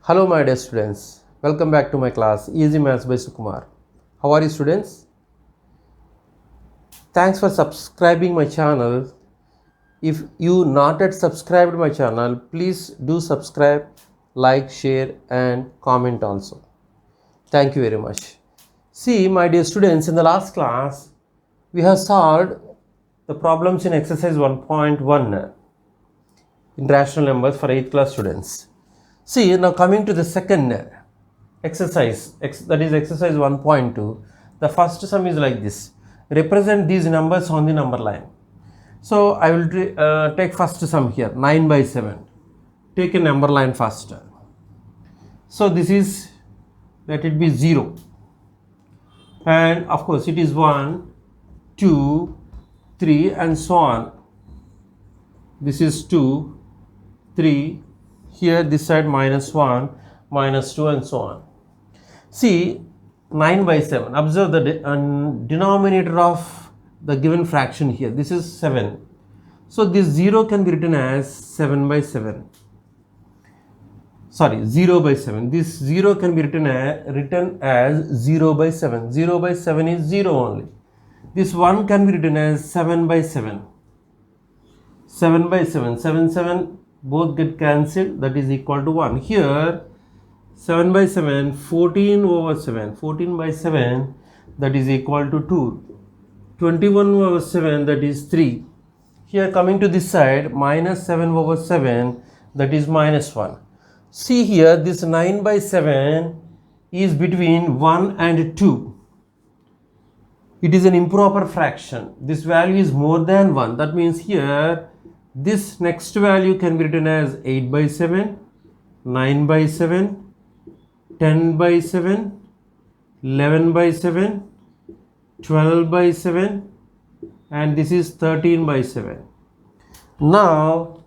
Hello my dear students, welcome back to my class Easy Maths by Sukumar. How are you students? Thanks for subscribing my channel. If you not yet subscribed my channel, please do subscribe, like, share and comment also. Thank you very much. See my dear students, in the last class we have solved the problems in exercise 1.1 in rational numbers for 8th class students. See, now coming to the second exercise, that is exercise 1.2, the first sum is like this. Represent these numbers on the number line. So I will take first sum here, 9 by 7. Take a number line first. So this is, let it be 0. And of course it is 1, 2, 3 and so on. This is 2, 3, here this side minus 1, minus 2 and so on. See 9 by 7, observe the denominator of the given fraction here, this is 7. So this 0 can be written as 7 by 7. Sorry, 0 by 7. This 0 can be written as 0 by 7. 0 by 7 is 0 only. This 1 can be written as 7 by 7. 7 by 7. 7, 7 both get cancelled, that is equal to 1. Here 7 by 7, 14 over 7. 14 by 7, that is equal to 2. 21 over 7, that is 3. Here coming to this side, minus 7 over 7, that is minus 1. See here, this 9 by 7 is between 1 and 2. It is an improper fraction. This value is more than 1. That means here, this next value can be written as 8 by 7, 9 by 7, 10 by 7, 11 by 7, 12 by 7 and this is 13 by 7. Now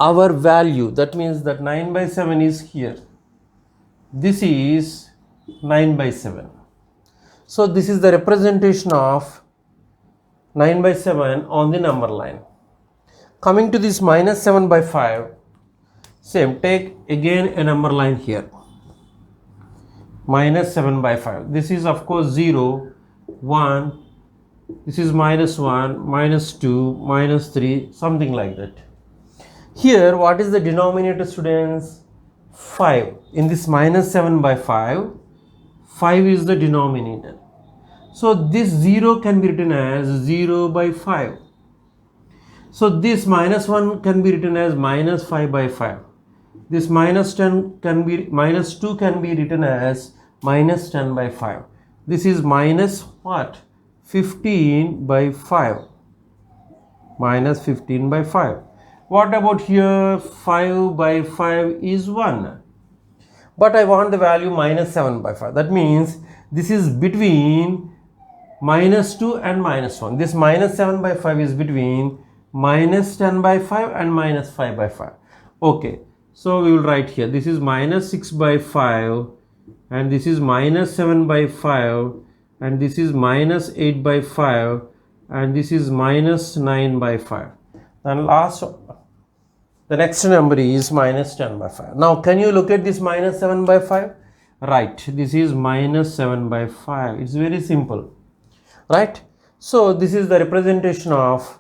our value, that means that 9 by 7 is here. This is 9 by 7. So this is the representation of 9 by 7 on the number line. Coming to this minus 7 by 5, same, take again a number line here. Minus 7 by 5. This is of course 0, 1, this is minus 1, minus 2, minus 3, something like that. Here what is the denominator students? 5. In this minus 7 by 5, 5 is the denominator. So this 0 can be written as 0 by 5. So this minus 1 can be written as minus 5 by 5. This minus 10 can be, minus 2 can be written as minus 10 by 5. This is minus what? 15 by 5. Minus 15 by 5. What about here? 5 by 5 is 1. But I want the value minus 7 by 5. That means this is between minus 2 and minus 1. This minus 7 by 5 is between minus 10 by 5 and minus 5 by 5. Okay, so we will write here, this is minus 6 by 5 and this is minus 7 by 5 and this is minus 8 by 5 and this is minus 9 by 5. And the next number is minus 10 by 5. Now can you look at this minus 7 by 5? Right, this is minus 7 by 5. It's very simple, right? So this is the representation of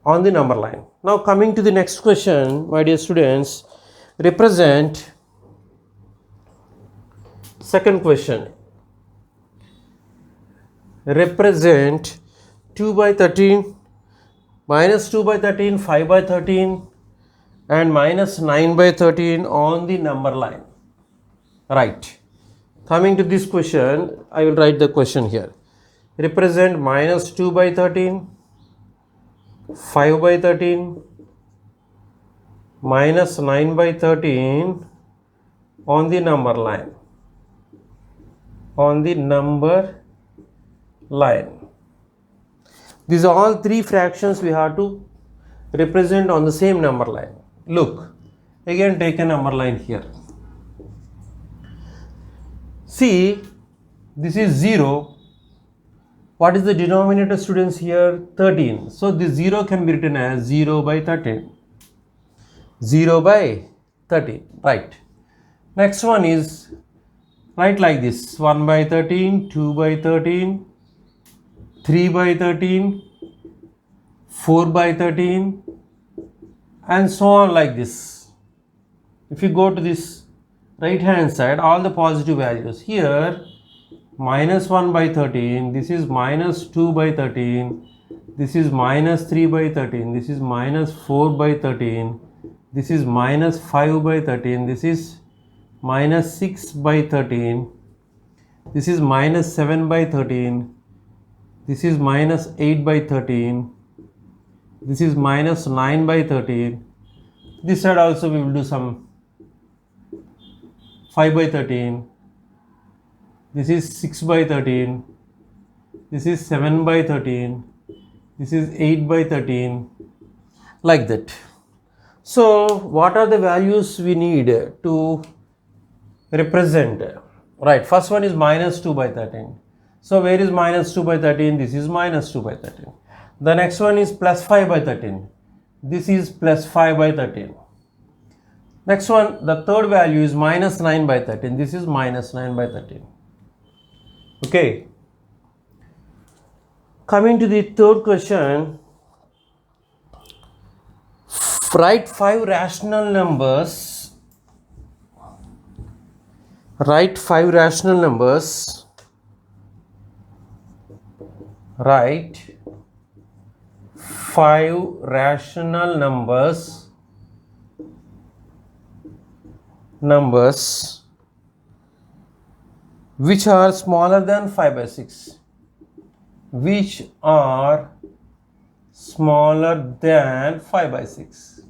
on the number line. Now coming to the next question, my dear students, represent second question. Represent 2 by 13, minus 2 by 13, 5 by 13 and minus 9 by 13 on the number line. Right. Coming to this question, I will write the question here. Represent minus 2 by 13, 5 by 13, minus 9 by 13 on the number line. On the number line. These are all three fractions we have to represent on the same number line. Look, again take a number line here. See, this is 0. What is the denominator students here? 13. So this 0 can be written as 0 by 13. 0 by 13, right. Next one is write like this: 1 by 13, 2 by 13, 3 by 13, 4 by 13, and so on like this. If you go to this right hand side, all the positive values here, minus 1 by 13, this is minus 2 by 13, this is minus 3 by 13, this is minus 4 by 13, this is minus 5 by 13, this is minus 6 by 13, this is minus 7 by 13, this is minus 8 by 13, this is minus 9 by 13. This side also we will do some 5 by 13, this is 6 by 13, this is 7 by 13, this is 8 by 13, like that. So what are the values we need to represent? Right, first one is minus 2 by 13. So where is minus 2 by 13? This is minus 2 by 13. The next one is plus 5 by 13. This is plus 5 by 13. Next one, the third value is minus 9 by 13. This is minus 9 by 13. Okay. Coming to the third question, write 5 rational numbers. Write 5 rational numbers. Write 5 rational numbers which are smaller than 5 by 6. Which are smaller than 5 by 6.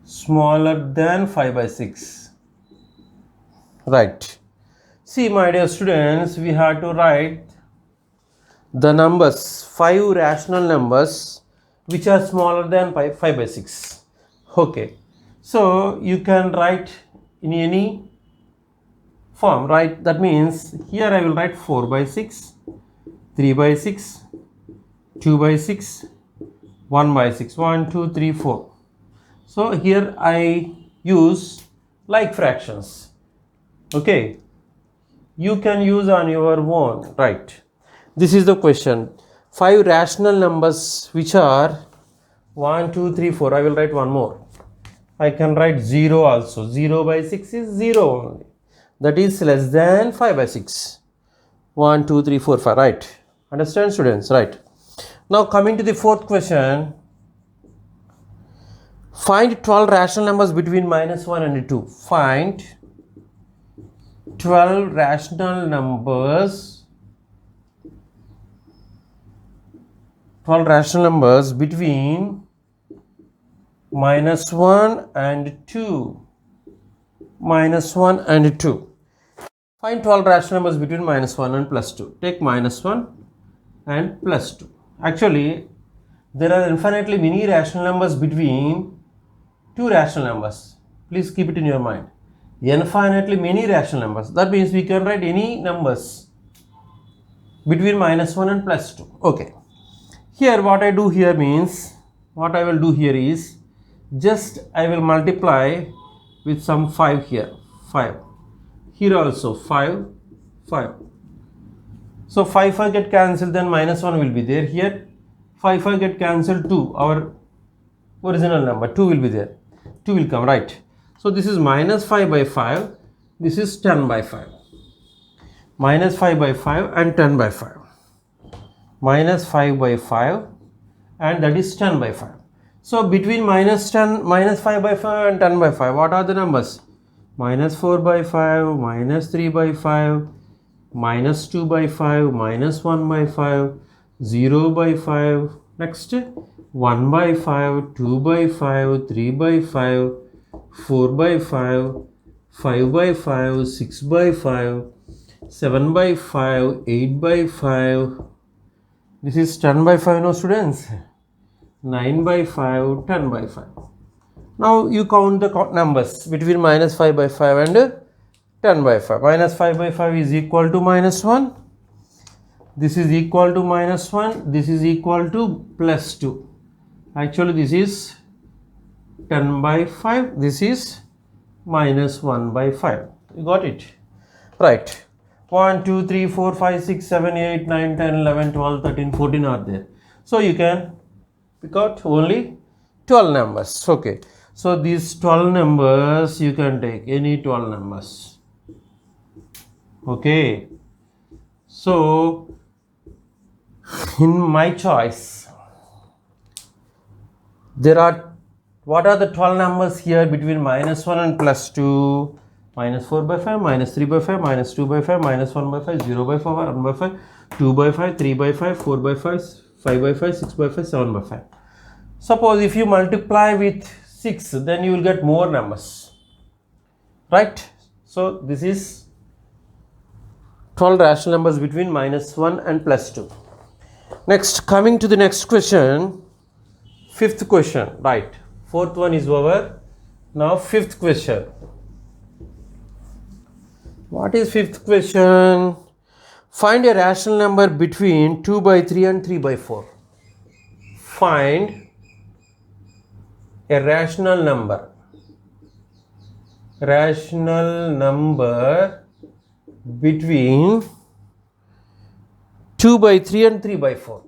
Smaller than 5 by 6. Right. See, my dear students, we have to write the numbers, 5 rational numbers which are smaller than 5 by 6. Okay. So you can write in any form, right? That means here I will write 4 by 6, 3 by 6, 2 by 6, 1 by 6, 1, 2, 3, 4. So here I use like fractions. Okay. You can use on your own, right? This is the question. 5 rational numbers which are 1, 2, 3, 4. I will write one more. I can write 0 also. 0 by 6 is 0 only. That is less than 5 by 6. 1, 2, 3, 4, 5. Right. Understand, students? Right. Now coming to the fourth question. Find 12 rational numbers between minus 1 and 2. Find 12 rational numbers. 12 rational numbers between minus 1 and 2. Minus 1 and 2. Find 12 rational numbers between minus 1 and plus 2. Take minus 1 and plus 2. Actually, there are infinitely many rational numbers between two rational numbers. Please keep it in your mind. Infinitely many rational numbers. That means we can write any numbers between minus 1 and plus 2. Okay. Here what I do here means, what I will do here is, just I will multiply with some 5 here. 5. Here also 5, 5. So 5 get cancelled, then minus 1 will be there. Here 5 get cancelled, 2, our original number, 2 will be there. 2 will come, right. So this is minus 5 by 5. This is 10 by 5. Minus 5 by 5 and 10 by 5. Minus 5 by 5 and that is 10 by 5. So between minus 5 by 5 and 10 by 5, what are the numbers? Minus 4 by 5, minus 3 by 5, minus 2 by 5, minus 1 by 5, 0 by 5, next 1 by 5, 2 by 5, 3 by 5, 4 by 5, 5 by 5, 6 by 5, 7 by 5, 8 by 5. This is 10 by 5, no students? 9 by 5, 10 by 5. Now you count the numbers between minus 5 by 5 and 10 by 5. Minus 5 by 5 is equal to minus 1. This is equal to minus 1. This is equal to plus 2. Actually this is 10 by 5. This is minus 1 by 5. You got it? Right. 1, 2, 3, 4, 5, 6, 7, 8, 9, 10, 11, 12, 13, 14 are there. So you can pick out only 12 numbers. Okay. So these 12 numbers you can take any 12 numbers. Okay. So in my choice, there are, what are the 12 numbers here between minus 1 and plus 2? Minus 4 by 5, minus 3 by 5, minus 2 by 5, minus 1 by 5, 0 by 5, 1 by 5, 2 by 5, 3 by 5, 4 by 5, 5 by 5, 6 by 5, 7 by 5. Suppose if you multiply with 6, then you will get more numbers, right? So this is 12 rational numbers between minus 1 and plus 2. Next, coming to the next question, fifth question, right? Fourth one is over. Now fifth question. What is fifth question? Find a rational number between 2 by 3 and 3 by 4. Find a rational number between 2 by 3 and 3 by 4.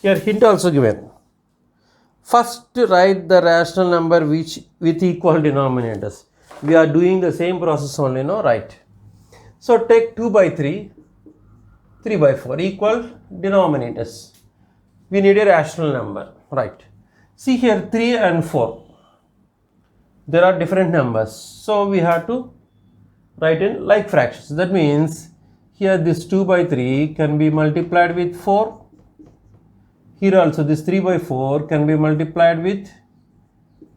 Here hint also given. First write the rational number which with equal denominators. We are doing the same process only, no? Right. So take 2 by 3, 3 by 4, equal denominators. We need a rational number, right? See here 3 and 4. There are different numbers. So we have to write in like fractions. That means here this 2 by 3 can be multiplied with 4. Here also this 3 by 4 can be multiplied with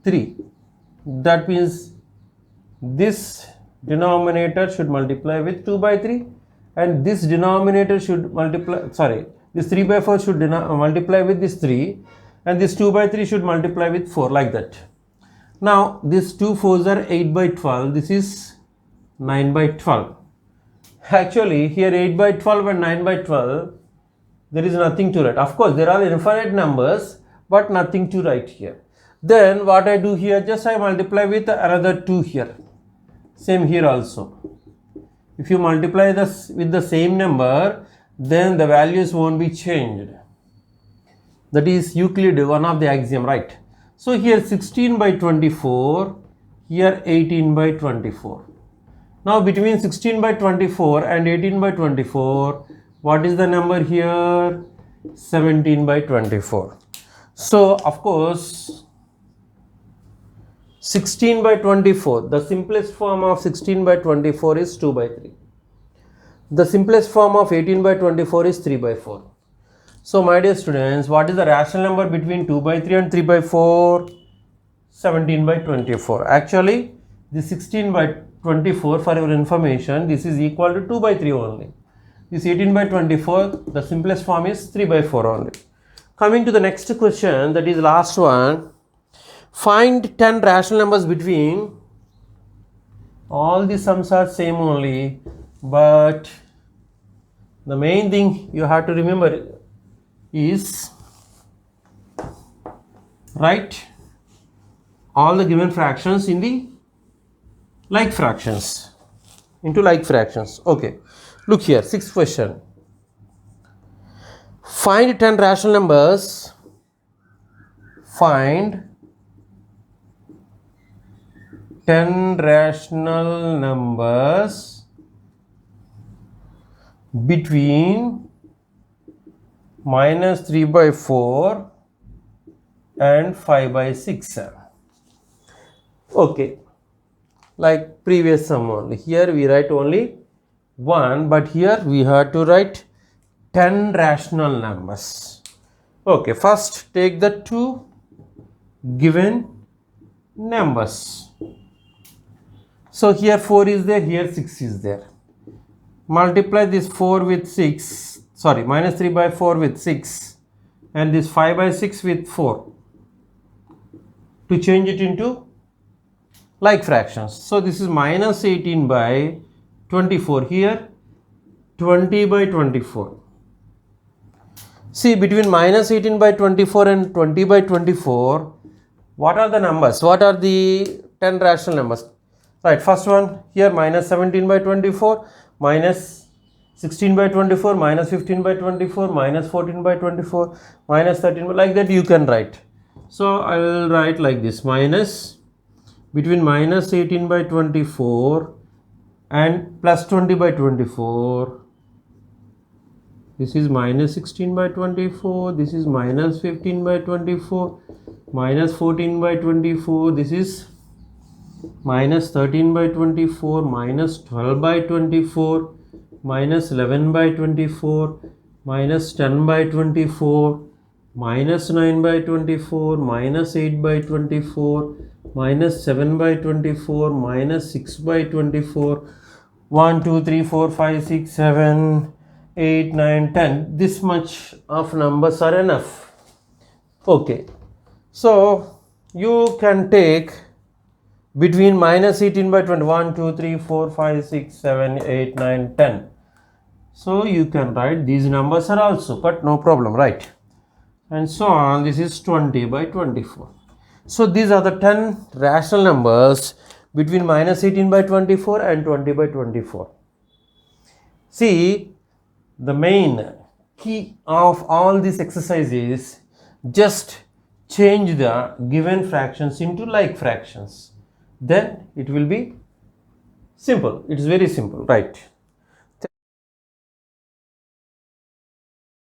3. That means this denominator should multiply with 2 by 3 and this denominator should multiply, this 3 by 4 should multiply with this 3 and this 2 by 3 should multiply with 4, like that. Now this 2 4s are 8 by 12, this is 9 by 12. Actually here 8 by 12 and 9 by 12, there is nothing to write. Of course there are infinite numbers but nothing to write here. Then what I do here, just I multiply with another 2 here. Same here also. If you multiply this with the same number, then the values won't be changed. That is Euclid, one of the axiom, right? So here 16 by 24, here 18 by 24. Now between 16 by 24 and 18 by 24, what is the number here? 17 by 24. So of course 16 by 24, the simplest form of 16 by 24 is 2 by 3. The simplest form of 18 by 24 is 3 by 4. So my dear students, what is the rational number between 2 by 3 and 3 by 4? 17 by 24. Actually, the 16 by 24, for your information, this is equal to 2 by 3 only. This 18 by 24, the simplest form is 3 by 4 only. Coming to the next question, that is last one. Find 10 rational numbers between, all the sums are same only, but the main thing you have to remember is write all the given fractions in the like fractions, into like fractions. Okay, look here, sixth question. Find 10 rational numbers. Find 10 rational numbers between minus 3 by 4 and 5 by 6. Okay, like previous sum only. Here we write only 1, but here we have to write 10 rational numbers. Okay, first take the two given numbers. So here 4 is there, here 6 is there. Multiply this 4 with 6, minus 3 by 4 with 6 and this 5 by 6 with 4 to change it into like fractions. So this is minus 18 by 24, here 20 by 24. See, between minus 18 by 24 and 20 by 24, what are the numbers? What are the 10 rational numbers? Right, first one here, minus 17 by 24, minus 16 by 24, minus 15 by 24, minus 14 by 24, minus 13 by, like that you can write. So I will write like this, minus, between minus 18 by 24 and plus 20 by 24. This is minus 16 by 24, this is minus 15 by 24, minus 14 by 24, this is minus 13 by 24, minus 12 by 24, minus 11 by 24, minus 10 by 24, minus 9 by 24, minus 8 by 24, minus 7 by 24, minus 6 by 24, 1, 2, 3, 4, 5, 6, 7, 8, 9, 10. This much of numbers are enough. Okay. So you can take between minus 18 by 21, 2, 3, 4, 5, 6, 7, 8, 9, 10. So you can write these numbers are also, but no problem, right? And so on. This is 20 by 24. So these are the 10 rational numbers between minus 18 by 24 and 20 by 24. See, the main key of all this exercise is just change the given fractions into like fractions. Then it will be simple. It is very simple, right?